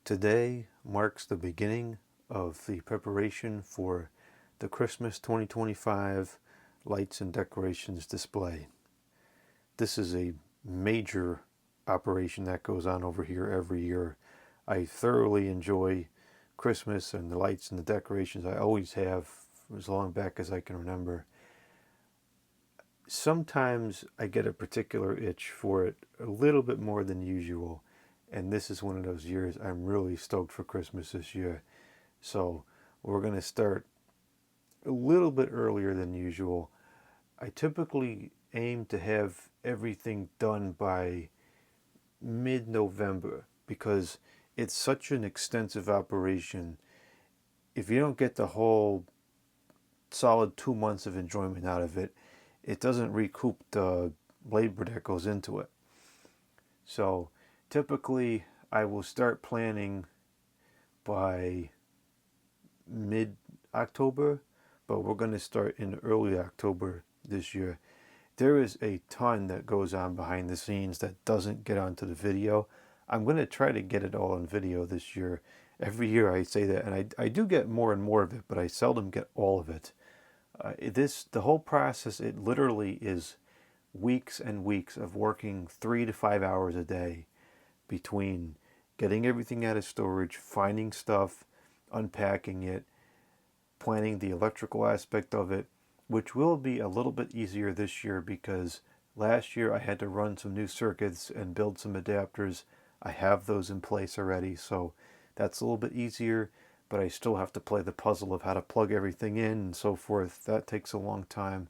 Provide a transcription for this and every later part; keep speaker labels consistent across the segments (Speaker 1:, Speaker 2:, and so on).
Speaker 1: Today marks the beginning of the preparation for the Christmas 2025 lights and decorations display. This is a major operation that goes on over here every year. I thoroughly enjoy Christmas and the lights and the decorations. I always have as long back as I can remember. Sometimes I get a particular itch for it a little bit more than usual. And this is one of those years I'm really stoked for Christmas this year. So we're going to start a little bit earlier than usual. I typically aim to have everything done by mid-November because it's such an extensive operation. If you don't get the whole solid 2 months of enjoyment out of it, it doesn't recoup the labor that goes into it. So typically, I will start planning by mid-October, but we're going to start in early October this year. There is a ton that goes on behind the scenes that doesn't get onto the video. I'm going to try to get it all on video this year. Every year I say that, and I do get more and more of it, but I seldom get all of it. The whole process, it literally is weeks and weeks of working 3 to 5 hours a day between getting everything out of storage, finding stuff, unpacking it, planning the electrical aspect of it, which will be a little bit easier this year because last year I had to run some new circuits and build some adapters. I have those in place already, so that's a little bit easier, but I still have to play the puzzle of how to plug everything in and so forth. That takes a long time.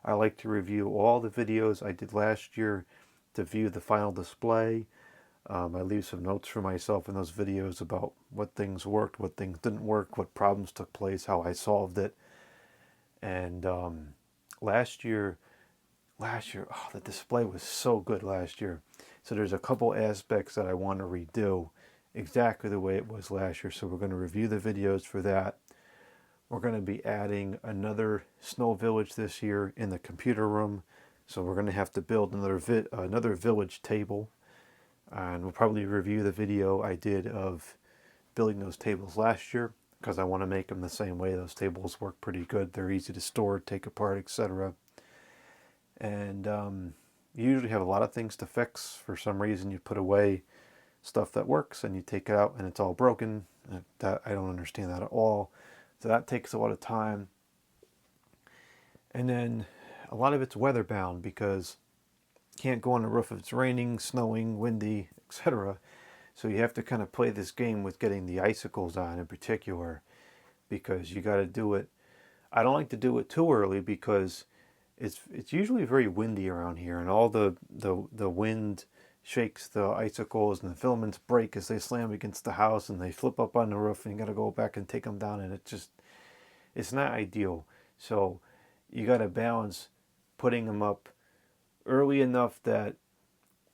Speaker 1: I like to review all the videos I did last year to view the final display. I leave some notes for myself in those videos about what things worked, what things didn't work, what problems took place, how I solved it. And last year, the display was so good last year. So there's a couple aspects that I want to redo exactly the way it was last year. So we're going to review the videos for that. We're going to be adding another snow village this year in the computer room. So we're going to have to build another village table. And we'll probably review the video I did of building those tables last year because I want to make them the same way. Those tables work pretty good. They're easy to store, take apart, etc. And you usually have a lot of things to fix. For some reason, you put away stuff that works and you take it out and it's all broken. I don't understand that at all. So that takes a lot of time. And then a lot of it's weather bound because can't go on the roof if it's raining, snowing, windy, etc. So you have to kind of play this game with getting the icicles on in particular because you got to do it. I don't like to do it too early because it's usually very windy around here and all the wind shakes the icicles and the filaments break as they slam against the house and they flip up on the roof and you got to go back and take them down and it's not ideal. So you got to balance putting them up early enough that,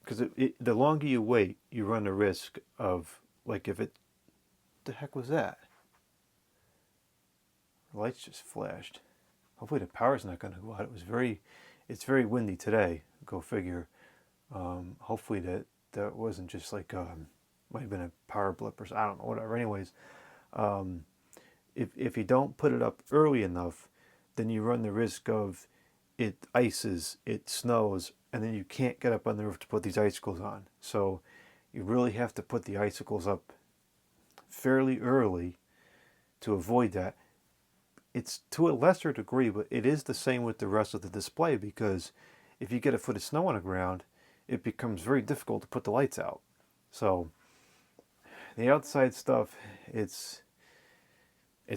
Speaker 1: because the longer you wait, you run the risk of, like, the heck was that? The lights just flashed. Hopefully the power's not going to go out. It's very windy today. Go figure. Hopefully that wasn't just like, might have been a power blip or something. I don't know, whatever. Anyways, if you don't put it up early enough, then you run the risk of it ices, it snows, and then you can't get up on the roof to put these icicles on. So you really have to put the icicles up fairly early to avoid that. It's to a lesser degree, but it is the same with the rest of the display because if you get a foot of snow on the ground, it becomes very difficult to put the lights out. So the outside stuff, it's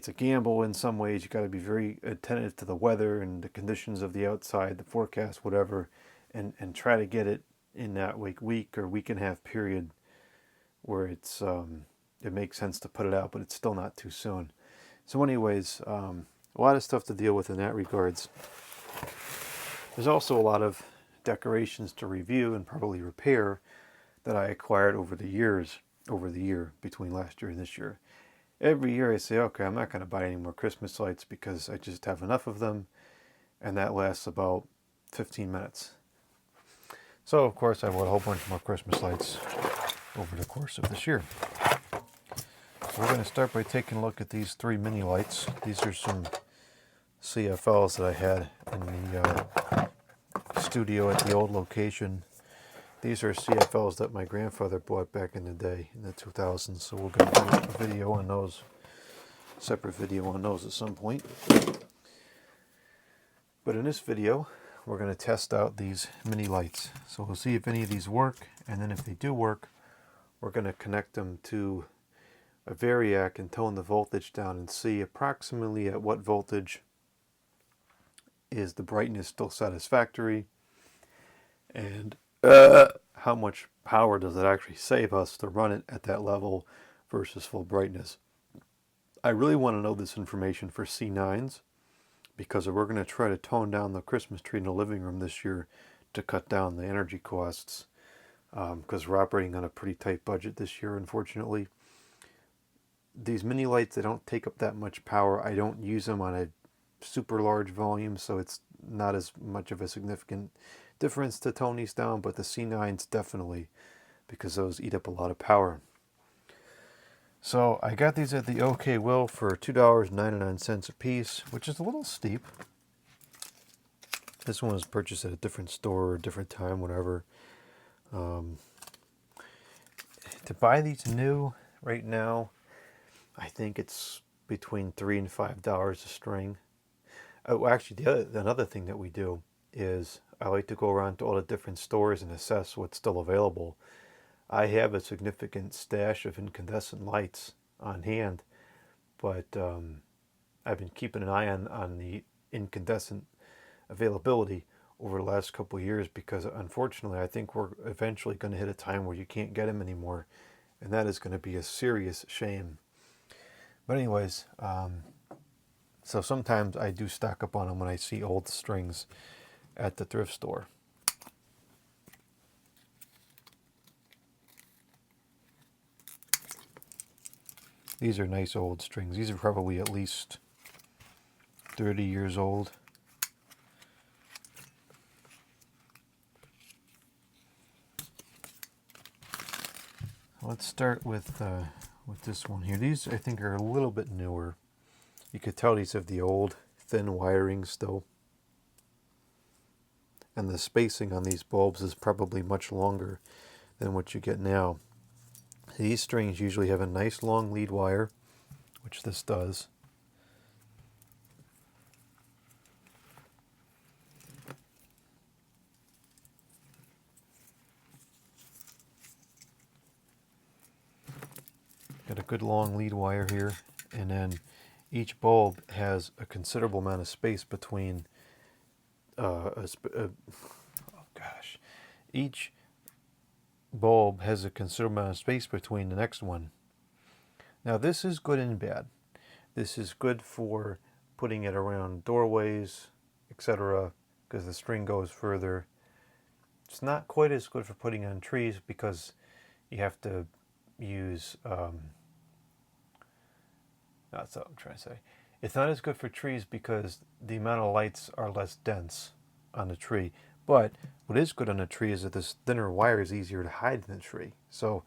Speaker 1: a gamble in some ways. You got to be very attentive to the weather and the conditions of the outside, the forecast, whatever, and try to get it in that week or week and a half period where it makes sense to put it out, but it's still not too soon. So anyways, a lot of stuff to deal with in that regards. There's also a lot of decorations to review and probably repair that I acquired over the year between last year and this year. Every year I say, okay, I'm not going to buy any more Christmas lights because I just have enough of them, and that lasts about 15 minutes. So, of course, I bought a whole bunch more Christmas lights over the course of this year. We're going to start by taking a look at these 3 mini lights. These are some CFLs that I had in the studio at the old location. These are CFLs that my grandfather bought back in the day, in the 2000s, so we're going to do a video on those, separate video on those at some point. But in this video, we're going to test out these mini lights. So we'll see if any of these work, and then if they do work, we're going to connect them to a variac and tone the voltage down and see approximately at what voltage is the brightness still satisfactory, and how much power does it actually save us to run it at that level versus full brightness. I really want to know this information for C9s because we're going to try to tone down the Christmas tree in the living room this year to cut down the energy costs because we're operating on a pretty tight budget this year, unfortunately. These mini lights, they don't take up that much power. I don't use them on a super large volume, so it's not as much of a significant difference to tone these down, but the C9s definitely, because those eat up a lot of power. So I got these at the OK Will for $2.99 a piece, which is a little steep. This one was purchased at a different store, a different time, whatever. To buy these new right now, I think it's between $3 and $5 a string. Oh, actually, another thing that we do is I like to go around to all the different stores and assess what's still available. I have a significant stash of incandescent lights on hand, but I've been keeping an eye on the incandescent availability over the last couple of years because unfortunately I think we're eventually going to hit a time where you can't get them anymore, and that is going to be a serious shame. But anyways, so sometimes I do stock up on them when I see old strings at the thrift store. These are nice old strings. These are probably at least 30 years old. Let's start with this one here. These I think are a little bit newer. You could tell these have the old thin wiring still. And the spacing on these bulbs is probably much longer than what you get now. These strings usually have a nice long lead wire, which this does. Got a good long lead wire here, and then each bulb has a considerable amount of space between each bulb has a considerable amount of space between the next one. Now this is good and bad. This is good for putting it around doorways, etc., because the string goes further. It's not quite as good for putting on trees because you have to use that's what I'm trying to say. It's not as good for trees because the amount of lights are less dense on the tree. But what is good on a tree is that this thinner wire is easier to hide in the tree. So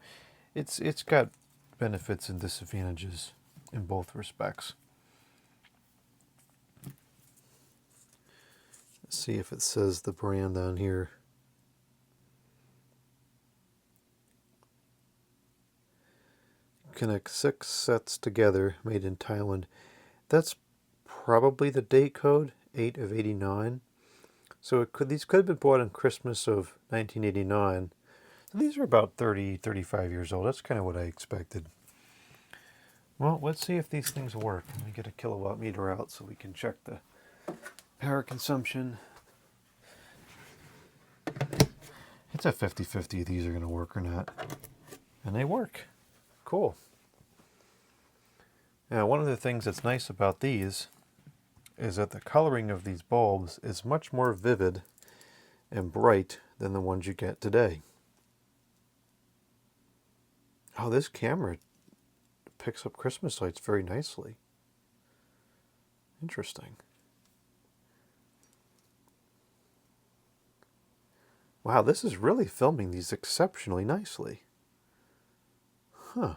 Speaker 1: it's got benefits and disadvantages in both respects. Let's see if it says the brand on here. Connect 6 sets together, made in Thailand. That's probably the date code, 8 of 89. So these could have been bought on Christmas of 1989. So these are about 30, 35 years old. That's kind of what I expected. Well, let's see if these things work. Let me get a kilowatt meter out so we can check the power consumption. It's a 50-50 if these are going to work or not. And they work. Cool. Now, one of the things that's nice about these is that the coloring of these bulbs is much more vivid and bright than the ones you get today. Oh, this camera picks up Christmas lights very nicely. Interesting. Wow, this is really filming these exceptionally nicely. Huh.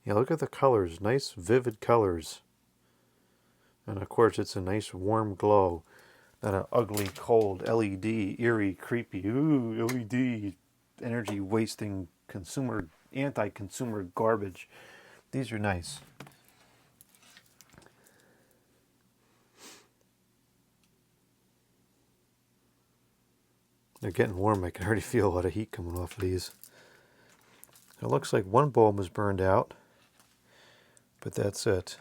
Speaker 1: Yeah, look at the colors. Nice, vivid colors. And of course, it's a nice warm glow. Not an ugly, cold LED, eerie, creepy, ooh, LED, energy wasting, consumer, anti-consumer garbage. These are nice. They're getting warm. I can already feel a lot of heat coming off of these. It looks like one bulb was burned out, but that's it.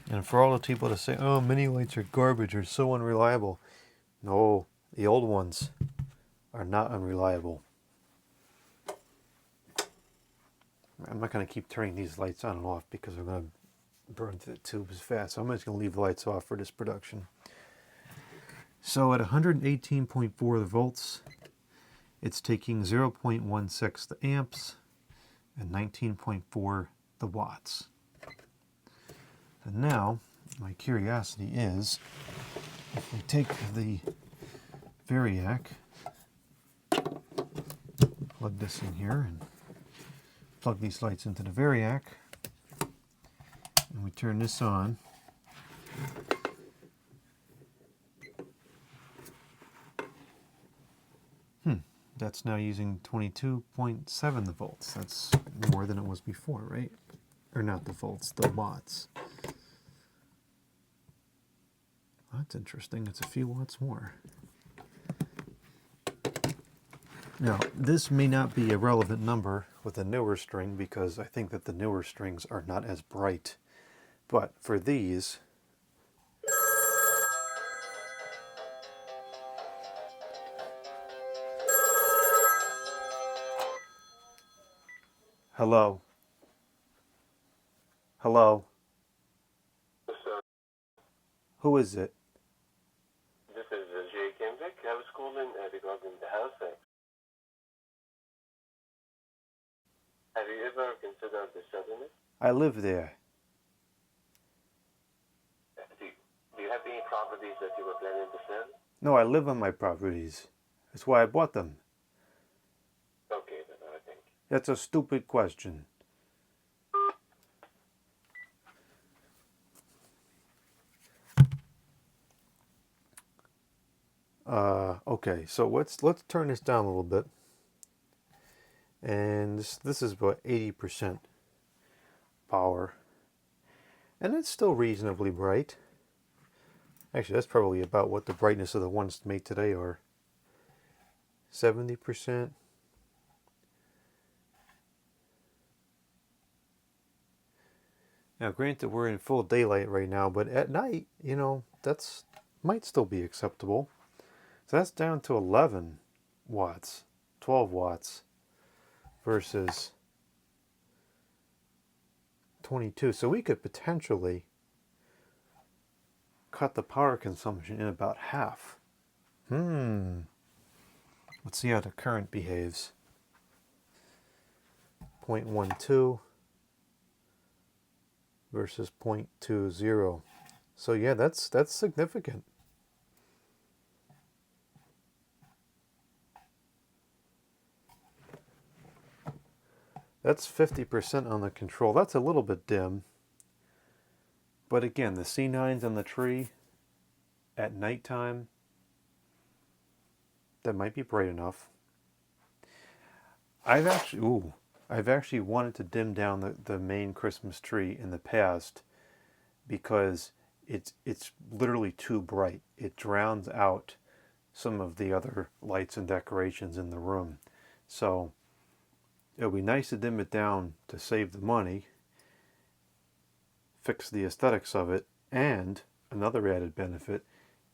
Speaker 1: And for all the people to say, oh, mini lights are garbage, are so unreliable. No, the old ones are not unreliable. I'm not going to keep turning these lights on and off because I'm going to burn through the tubes fast. So I'm just going to leave the lights off for this production. So at 118.4 volts, it's taking 0.16 the amps and 19.4 the watts. And now, my curiosity is, if we take the Variac, plug this in here, and plug these lights into the Variac, and we turn this on, that's now using 22.7 the volts. That's more than it was before, right? Or not the volts, the watts. That's interesting. It's a few watts more. Now, this may not be a relevant number with a newer string because I think that the newer strings are not as bright. But for these, hello? Hello?
Speaker 2: Yes, sir.
Speaker 1: Who is it?
Speaker 2: This is Jay Kimvik. I was calling regarding the house. Have you ever considered the selling it?
Speaker 1: I live there.
Speaker 2: Do you have any properties that you were planning to sell?
Speaker 1: No, I live on my properties. That's why I bought them.
Speaker 2: Okay, then I think.
Speaker 1: That's a stupid question. Okay, so let's turn this down a little bit. And this is about 80% power. And it's still reasonably bright. Actually, that's probably about what the brightness of the ones made today are. 70%. Now, granted, we're in full daylight right now, but at night, you know, that's might still be acceptable. So that's down to 11 watts, 12 watts versus 22. So we could potentially cut the power consumption in about half. Let's see how the current behaves. 0.12 versus 0.20. So yeah, that's significant. That's 50% on the control. That's a little bit dim. But again, the C9s on the tree at nighttime, that might be bright enough. I've actually wanted to dim down the main Christmas tree in the past because it's literally too bright. It drowns out some of the other lights and decorations in the room. So it would be nice to dim it down to save the money, fix the aesthetics of it, and another added benefit,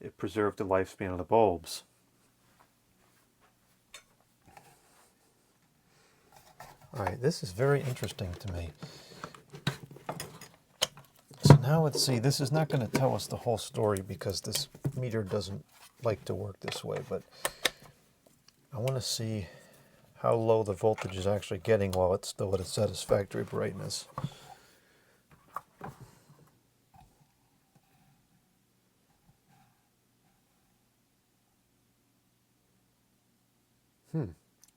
Speaker 1: it preserved the lifespan of the bulbs. Alright, this is very interesting to me. So now let's see, this is not going to tell us the whole story because this meter doesn't like to work this way, but I want to see how low the voltage is actually getting while it's still at a satisfactory brightness.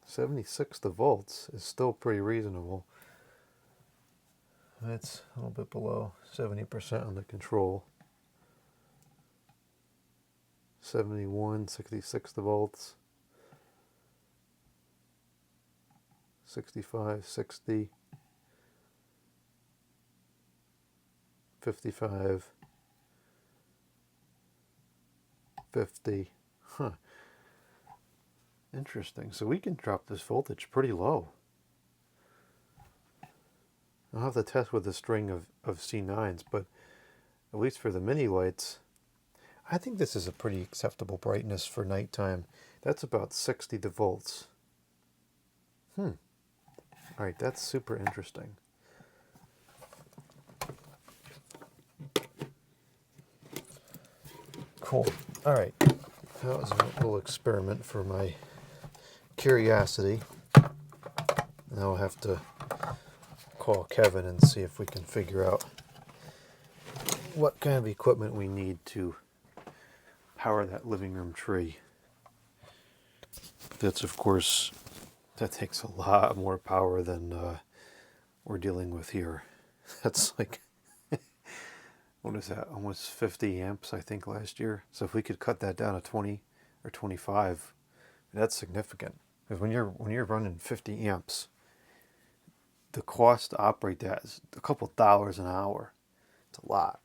Speaker 1: 76 volts is still pretty reasonable. That's a little bit below 70% on the control. 71, 66 volts. 65, 60, 55, 50. Huh. Interesting. So we can drop this voltage pretty low. I'll have to test with a string of C9s, but at least for the mini lights, I think this is a pretty acceptable brightness for nighttime. That's about 60 volts. Alright, that's super interesting. Cool. Alright, that was a little experiment for my curiosity. Now I'll have to call Kevin and see if we can figure out what kind of equipment we need to power that living room tree. That's, of course, that takes a lot more power than we're dealing with here. That's like, what is that, almost 50 amps, I think, last year. So if we could cut that down to 20 or 25, that's significant. Because when you're running 50 amps, the cost to operate that is a couple dollars an hour. It's a lot.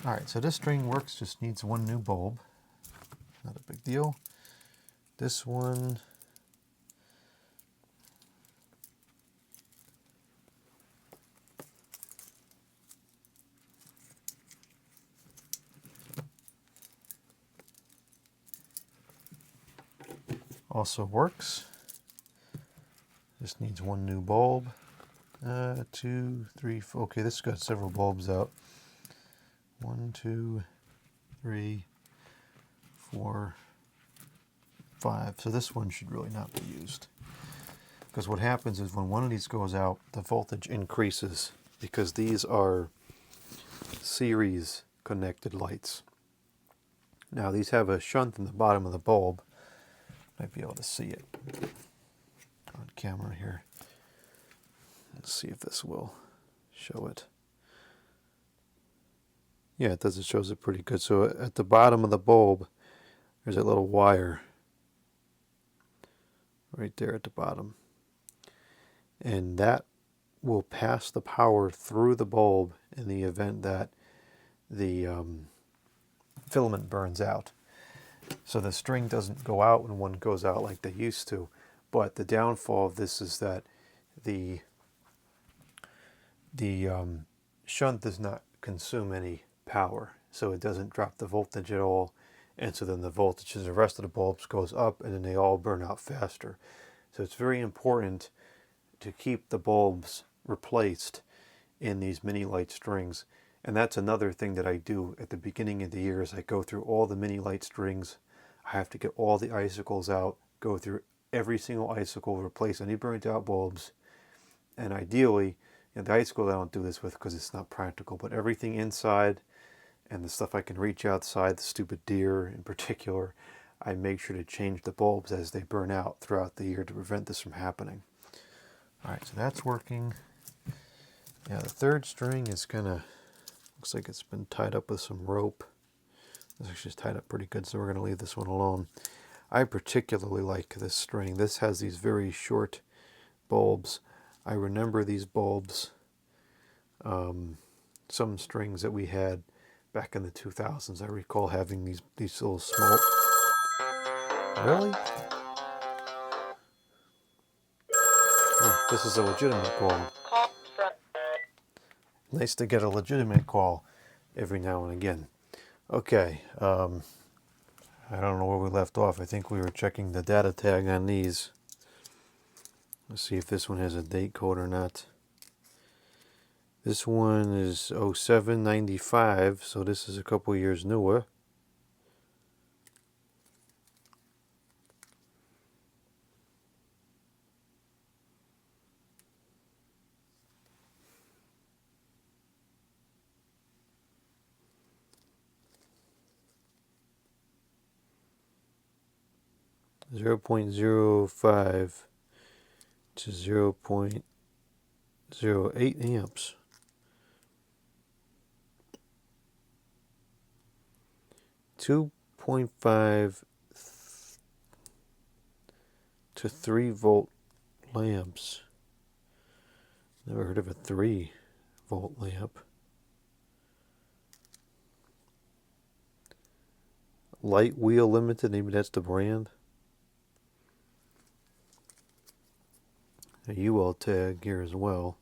Speaker 1: All right, so this string works, just needs one new bulb. Not a big deal. This one, also works. Just needs one new bulb. 2, 3, 4. Okay, this has got several bulbs out. 1, 2, 3, 4, 5. So this one should really not be used. Because what happens is when one of these goes out, the voltage increases because these are series connected lights. Now these have a shunt in the bottom of the bulb. Might be able to see it on camera here. Let's see if this will show it. Yeah, it does. It shows it pretty good. So at the bottom of the bulb, there's a little wire right there at the bottom. And that will pass the power through the bulb in the event that the filament burns out. So the string doesn't go out when one goes out like they used to. But the downfall of this is that the shunt does not consume any power, so it doesn't drop the voltage at all, and so then the voltage of the rest of the bulbs goes up and then they all burn out faster. So it's very important to keep the bulbs replaced in these mini light strings, and that's another thing that I do at the beginning of the year is I go through all the mini light strings. I have to get all the icicles out, go through every single icicle, replace any burnt out bulbs, and ideally, the icicles I don't do this with because it's not practical, but everything inside and the stuff I can reach outside, the stupid deer in particular, I make sure to change the bulbs as they burn out throughout the year to prevent this from happening. All right, so that's working. Yeah, the third string is kind of, looks like it's been tied up with some rope. It's actually tied up pretty good, so we're going to leave this one alone. I particularly like this string. This has these very short bulbs. I remember these bulbs, some strings that we had back in the 2000s. I recall having these little small... Really? Oh, this is a legitimate call. Nice to get a legitimate call every now and again. Okay, I don't know where we left off. I think we were checking the data tag on these. Let's see if this one has a date code or not. This one is 0795, so this is a couple years newer. .05 to 0.0 0.08 amps. .5 to 3 volt lamps. Never heard of a 3 volt lamp. Light Wheel Limited, maybe that's the brand. A UL tag here as well.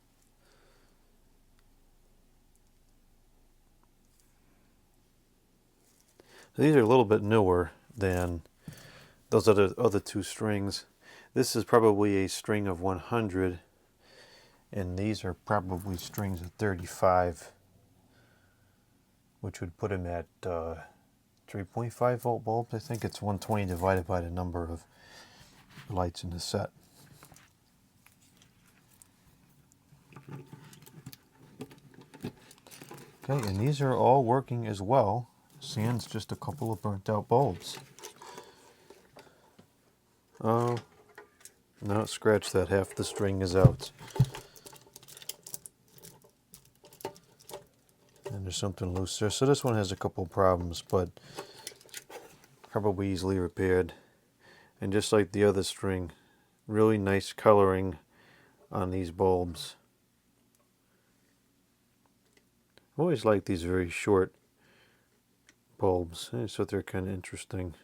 Speaker 1: These are a little bit newer than those other two strings. This is probably a string of 100, and these are probably strings of 35, which would put them at 3.5 volt bulbs. I think it's 120 divided by the number of lights in the set. Okay, and these are all working as well, sans just a couple of burnt out bulbs. Oh, no, scratch that, half the string is out. And there's something loose there. So this one has a couple of problems, but probably easily repaired. And just like the other string, really nice coloring on these bulbs. I always like these very short bulbs. I just thought they're kind of interesting.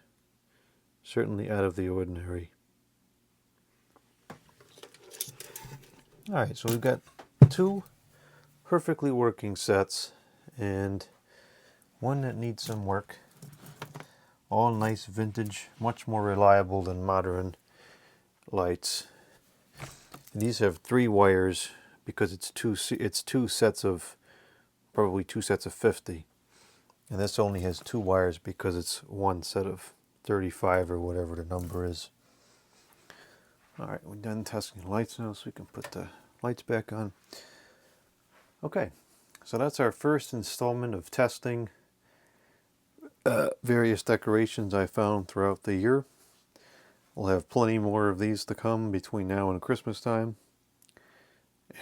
Speaker 1: Certainly out of the ordinary. Alright, so we've got two perfectly working sets and one that needs some work. All nice vintage, much more reliable than modern lights. These have 3 wires because it's two sets of, probably 2 sets of 50. And this only has 2 wires because it's one set of 35 or whatever the number is. Alright, we're done testing the lights now, so we can put the lights back on. Okay, so that's our first installment of testing various decorations I found throughout the year. We'll have plenty more of these to come between now and Christmas time.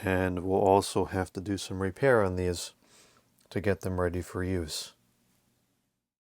Speaker 1: And we'll also have to do some repair on these to get them ready for use.